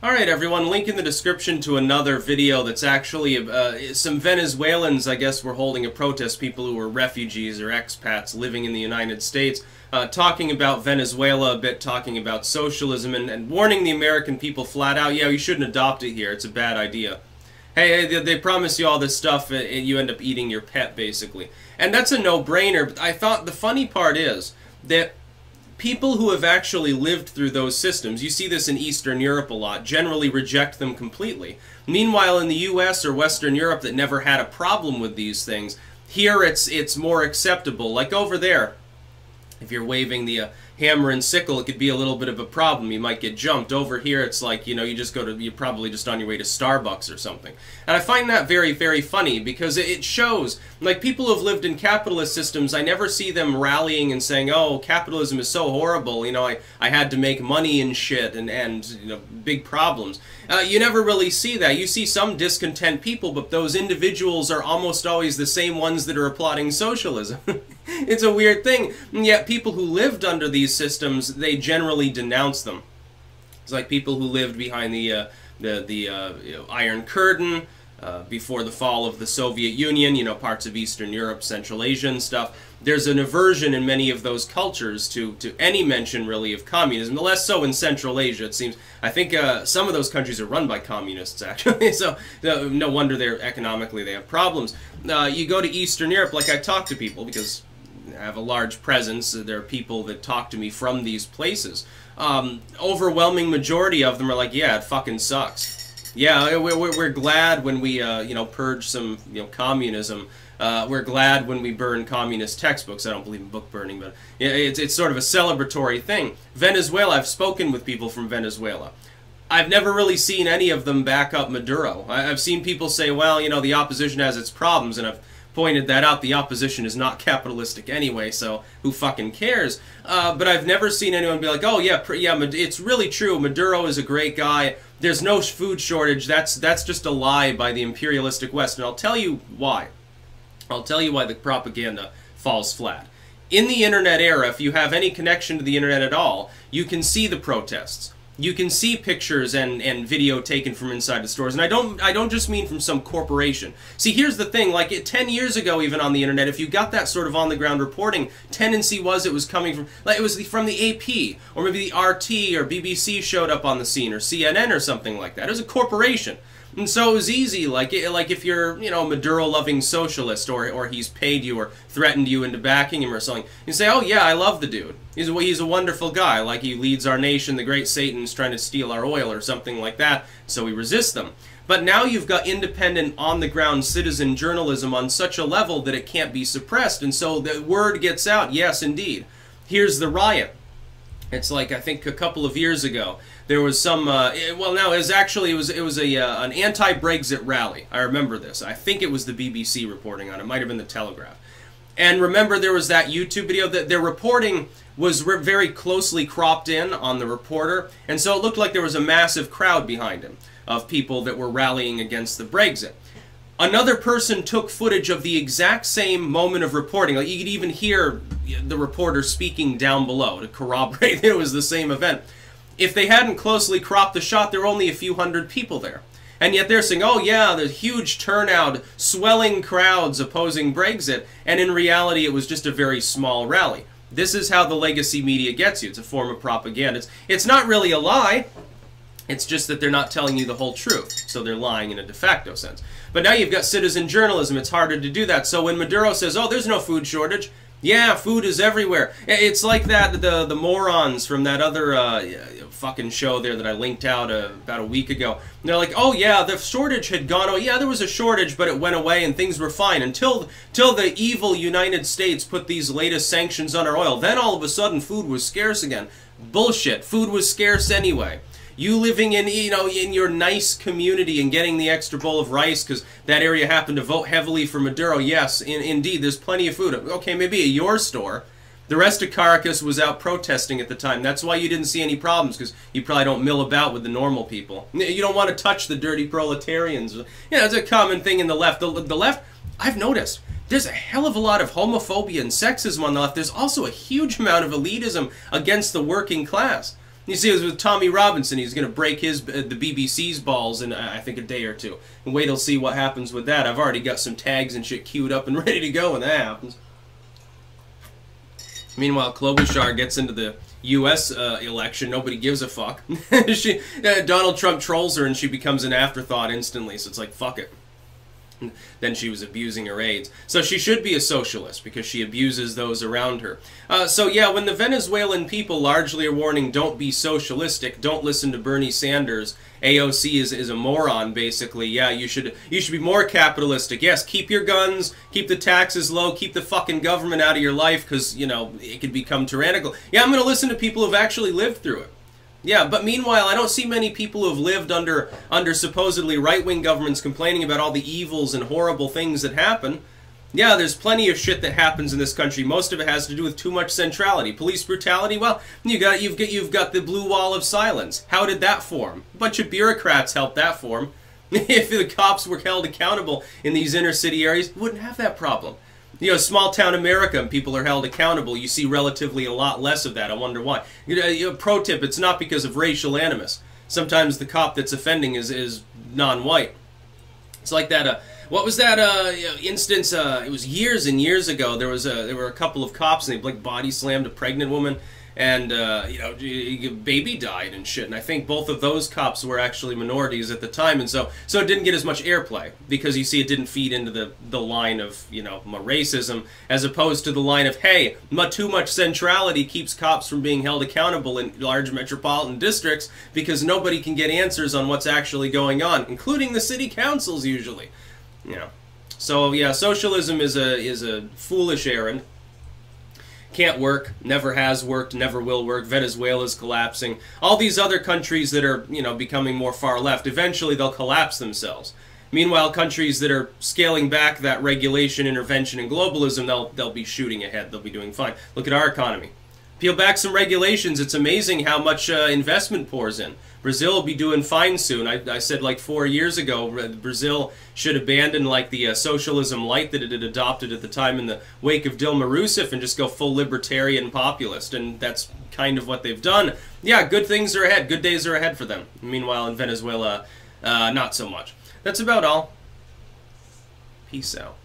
Alright everyone, link in the description to another video that's actually some Venezuelans, I guess, were holding a protest, people who were refugees or expats living in the United States, talking about Venezuela a bit, talking about socialism, and warning the American people flat out, yeah, you shouldn't adopt it here, it's a bad idea. Hey, they promise you all this stuff, and you end up eating your pet, basically. And that's a no-brainer, but I thought the funny part is that people who have actually lived through those systems, you see this in Eastern Europe a lot, generally reject them completely. Meanwhile, in the US or Western Europe that never had a problem with these things, here it's more acceptable. Like over there, if you're waving the hammer and sickle, it could be a little bit of a problem. You might get jumped. Over here, it's like, you know, you're probably just on your way to Starbucks or something. And I find that very, very funny because it shows, like, people who have lived in capitalist systems, I never see them rallying and saying, oh, capitalism is so horrible, you know, I had to make money and shit and you know, big problems. You never really see that. You see some discontent people, but those individuals are almost always the same ones that are applauding socialism. It's a weird thing, and yet people who lived under these systems, they generally denounce them. It's like people who lived behind the you know, Iron Curtain, before the fall of the Soviet Union, you know, parts of Eastern Europe, Central Asia and stuff. There's an aversion in many of those cultures to any mention, really, of communism. Less so in Central Asia, it seems. I think some of those countries are run by communists, actually, so no wonder economically they have problems. You go to Eastern Europe, like I talk to people, because I have a large presence. There are people that talk to me from these places. Overwhelming majority of them are like, yeah, it fucking sucks. Yeah, we're glad when we, you know, purge some, you know, communism. We're glad when we burn communist textbooks. I don't believe in book burning, but it's sort of a celebratory thing. Venezuela, I've spoken with people from Venezuela. I've never really seen any of them back up Maduro. I've seen people say, well, you know, the opposition has its problems, and I've pointed that out. The opposition is not capitalistic anyway, so who fucking cares? But I've never seen anyone be like, oh yeah, it's really true, Maduro is a great guy, there's no food shortage, that's just a lie by the imperialistic West, and I'll tell you why. I'll tell you why the propaganda falls flat. In the internet era, if you have any connection to the internet at all, you can see the protests. You can see pictures and video taken from inside the stores, and I don't just mean from some corporation. See, here's the thing, like 10 years ago even on the internet, if you got that sort of on-the-ground reporting, tendency was it was coming from, like it was from the AP, or maybe the RT or BBC showed up on the scene, or CNN or something like that. It was a corporation. And so it was easy, like if you're, you know, Maduro-loving socialist, or he's paid you or threatened you into backing him or something, you say, oh yeah, I love the dude. He's a wonderful guy, like he leads our nation, the great Satan's trying to steal our oil or something like that, so we resist them. But now you've got independent, on-the-ground citizen journalism on such a level that it can't be suppressed, and so the word gets out, yes, indeed. Here's the riot. It's like, I think a couple of years ago, there was some, well, no, it was an anti-Brexit rally. I remember this. I think it was the BBC reporting on it. It might have been the Telegraph. And remember, there was that YouTube video that their reporting was very closely cropped in on the reporter, and so it looked like there was a massive crowd behind him of people that were rallying against the Brexit. Another person took footage of the exact same moment of reporting. Like, you could even hear the reporter speaking down below to corroborate it was the same event. If they hadn't closely cropped the shot, there were only a few hundred people there. And yet they're saying, oh yeah, there's huge turnout, swelling crowds opposing Brexit, and in reality it was just a very small rally. This is how the legacy media gets you. It's a form of propaganda. It's not really a lie. It's just that they're not telling you the whole truth, so they're lying in a de facto sense. But now you've got citizen journalism. It's harder to do that. So when Maduro says, oh, there's no food shortage, yeah, food is everywhere. It's like that, the morons from that other fucking show there that I linked out about a week ago. And they're like, oh yeah, the shortage had gone, oh yeah, there was a shortage, but it went away and things were fine until the evil United States put these latest sanctions on our oil. Then all of a sudden food was scarce again. Bullshit. Food was scarce anyway. You living in, you know, in your nice community and getting the extra bowl of rice because that area happened to vote heavily for Maduro, yes, indeed, there's plenty of food. Okay, maybe at your store. The rest of Caracas was out protesting at the time. That's why you didn't see any problems, because you probably don't mill about with the normal people. You don't want to touch the dirty proletarians. Yeah, it's a common thing in the left. The left, I've noticed, there's a hell of a lot of homophobia and sexism on the left. There's also a huge amount of elitism against the working class. You see, it was with Tommy Robinson. He's going to break his the BBC's balls in, I think, a day or two. And wait till see what happens with that. I've already got some tags and shit queued up and ready to go when that happens. Meanwhile, Klobuchar gets into the U.S. Election. Nobody gives a fuck. Donald Trump trolls her and she becomes an afterthought instantly. So it's like, fuck it. Then she was abusing her aides. So she should be a socialist because she abuses those around her. So yeah, when the Venezuelan people largely are warning, don't be socialistic, don't listen to Bernie Sanders, AOC is a moron, basically. Yeah, you should be more capitalistic. Yes, keep your guns, keep the taxes low, keep the fucking government out of your life because, you know, it could become tyrannical. Yeah, I'm going to listen to people who've actually lived through it. Yeah, but meanwhile, I don't see many people who have lived under supposedly right-wing governments complaining about all the evils and horrible things that happen. Yeah, there's plenty of shit that happens in this country. Most of it has to do with too much centrality. Police brutality, well, you've got the blue wall of silence. How did that form? A bunch of bureaucrats helped that form. If the cops were held accountable in these inner city areas, we wouldn't have that problem. You know, small town America and people are held accountable. You see relatively a lot less of that. I wonder why. Pro tip, it's not because of racial animus. Sometimes the cop that's offending is non-white. It's like that, what was that instance, it was years and years ago. There were a couple of cops and they like body slammed a pregnant woman and, you know, a baby died and shit. And I think both of those cops were actually minorities at the time. And so it didn't get as much airplay because, you see, it didn't feed into the line of, you know, racism as opposed to the line of, hey, too much centrality keeps cops from being held accountable in large metropolitan districts because nobody can get answers on what's actually going on, including the city councils usually. You know. So, yeah, socialism is a foolish errand. Can't work, never has worked, never will work. Venezuela's collapsing. All these other countries that are, you know, becoming more far left, eventually they'll collapse themselves. Meanwhile, countries that are scaling back that regulation, intervention, and globalism, they'll be shooting ahead. They'll be doing fine. Look at our economy. Peel back some regulations. It's amazing how much investment pours in. Brazil will be doing fine soon. I said like 4 years ago, Brazil should abandon like the socialism light that it had adopted at the time in the wake of Dilma Rousseff and just go full libertarian populist. And that's kind of what they've done. Yeah, good things are ahead. Good days are ahead for them. Meanwhile, in Venezuela, not so much. That's about all. Peace out.